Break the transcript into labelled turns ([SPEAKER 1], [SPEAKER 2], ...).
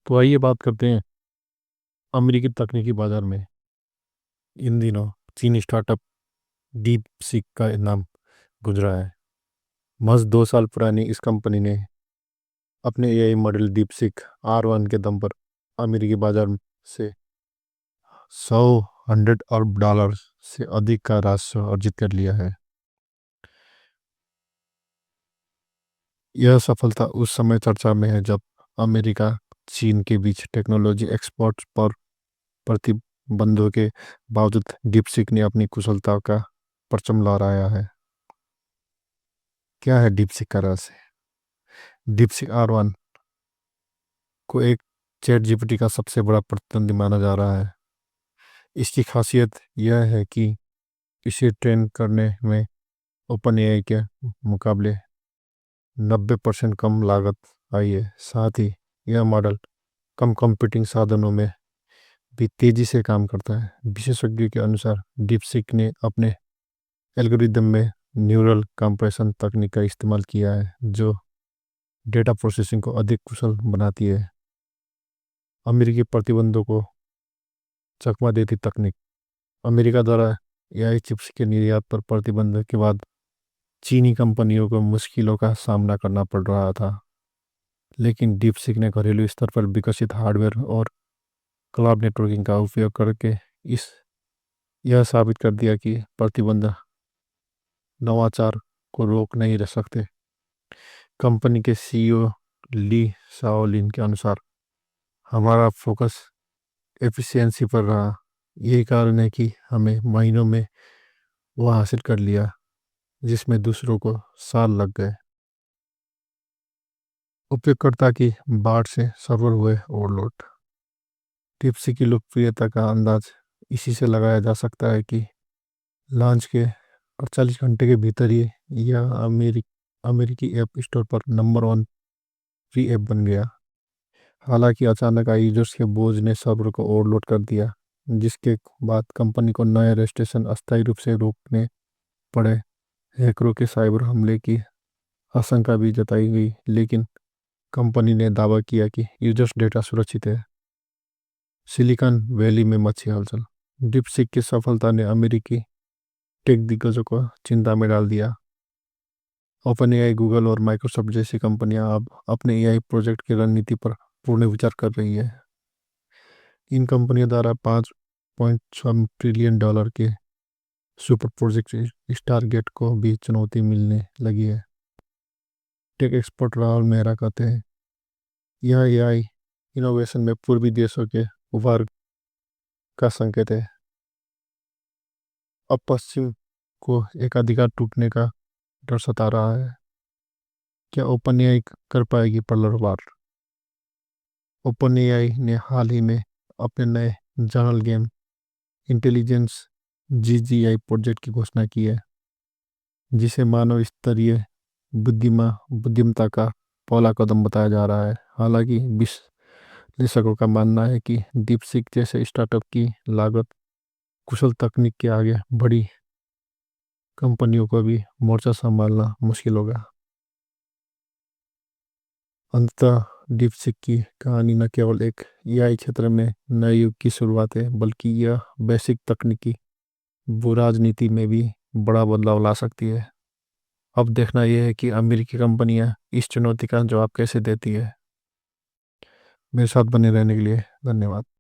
[SPEAKER 1] तो आइए बात करते हैं अमेरिकी तकनीकी बाजार में इन दिनों चीनी स्टार्टअप डीप सीक का नाम गुजरा है। महज 2 साल पुरानी इस कंपनी ने अपने AI model deep seek R1 के दम पर अमेरिकी बाजार से 100 अरब डॉलर से अधिक का राजस्व अर्जित कर लिया है। यह सफलता उस समय चर्चा में है जब अमेरिका चीन के बीच टेक्नोलॉजी एक्सपोर्ट पर प्रतिबंधों के बावजूद डीपसीक ने अपनी कुशलता का परचम लहराया है। क्या है डीपसीक का रहस्य? डीपसीक R1 को एक चैट जीपीटी का सबसे बड़ा प्रतिद्वंदी माना जा रहा है। इसकी खासियत यह है कि इसे ट्रेन करने में ओपन एआई के मुकाबले 90% कम लागत आई है। साथ ही यह मॉडल कम कंप्यूटिंग साधनों में भी तेजी से काम करता है। विशेषज्ञों के अनुसार डीपसीक ने अपने एल्गोरिदम में न्यूरल कंप्रेशन तकनीक का इस्तेमाल किया है जो डेटा प्रोसेसिंग को अधिक कुशल बनाती है। अमेरिकी प्रतिबंधों को चकमा देती तकनीक। अमेरिका द्वारा एआई चिप्स के निर्यात पर प्रतिबंध के बाद चीनी कंपनियों को मुश्किलों का सामना करना पड़ रहा था, लेकिन डीपसीक ने घरेलू स्तर पर विकसित हार्डवेयर और क्लाउड नेटवर्किंग का उपयोग करके इस यह साबित कर दिया कि प्रतिबंध नवाचार को रोक नहीं रह सकते। कंपनी के सीईओ ली शाओलिन के अनुसार हमारा फोकस एफिशिएंसी पर रहा। यही कारण है कि हमें महीनों में वह हासिल कर लिया जिसमें दूसरों को साल लग गए। उपयोगकर्ता की बाढ़ से सर्वर हुए ओवरलोड। टिप्सी की लोकप्रियता का अंदाज इसी से लगाया जा सकता है कि लॉन्च के 48 घंटे के भीतर ही यह अमेरिकी ऐप स्टोर पर नंबर 1 फ्री ऐप बन गया। हालांकि अचानक आई यूजर्स के बोझ ने सर्वर को ओवरलोड कर दिया, जिसके बाद कंपनी को नए रजिस्ट्रेशन अस्थायी रूप से रोकने पड़े। हैकरों के साइबर हमले की आशंका भी जताई गई, लेकिन कंपनी ने दावा किया कि यूजर्स डेटा सुरक्षित है। सिलिकॉन वैली में मची हलचल। डीपसीक की सफलता ने अमेरिकी टेक दिग्गजों को चिंता में डाल दिया। ओपन एआई, गूगल और माइक्रोसॉफ्ट जैसी कंपनियां अब अपने एआई प्रोजेक्ट की रणनीति पर पूर्ण विचार कर रही है। इन कंपनियों द्वारा $5.6 ट्रिलियन के सुपर प्रोजेक्ट स्टारगेट को भी चुनौती मिलने लगी है। टेक एक्सपर्ट राहुल मेहरा कहते हैं यह एआई इनोवेशन में पूर्वी देशों के उभार का संकेत है। अब पश्चिम को एकाधिकार टूटने का डर सता रहा है। क्या ओपन एआई कर पाएगी पलटवार? ओपन एआई ने हाल ही में अपने नए जनरल गेम इंटेलिजेंस जीजीआई प्रोजेक्ट की घोषणा की है, जिसे मानव स्तरीय बुद्धिमत्ता का पहला कदम बताया जा रहा है। हालांकि विश्लेषकों का मानना है कि डीपसीक जैसे स्टार्टअप की लागत कुशल तकनीक के आगे बड़ी कंपनियों को भी मोर्चा संभालना मुश्किल होगा। अंततः डीपसीक की कहानी न केवल एक एआई क्षेत्र में नए युग की शुरुआत है, बल्कि यह वैश्विक तकनीकी भू राजनीति में भी बड़ा बदलाव ला सकती है। अब देखना यह है कि अमेरिकी कंपनियां इस चुनौती का जवाब कैसे देती है। मेरे साथ बने रहने के लिए धन्यवाद।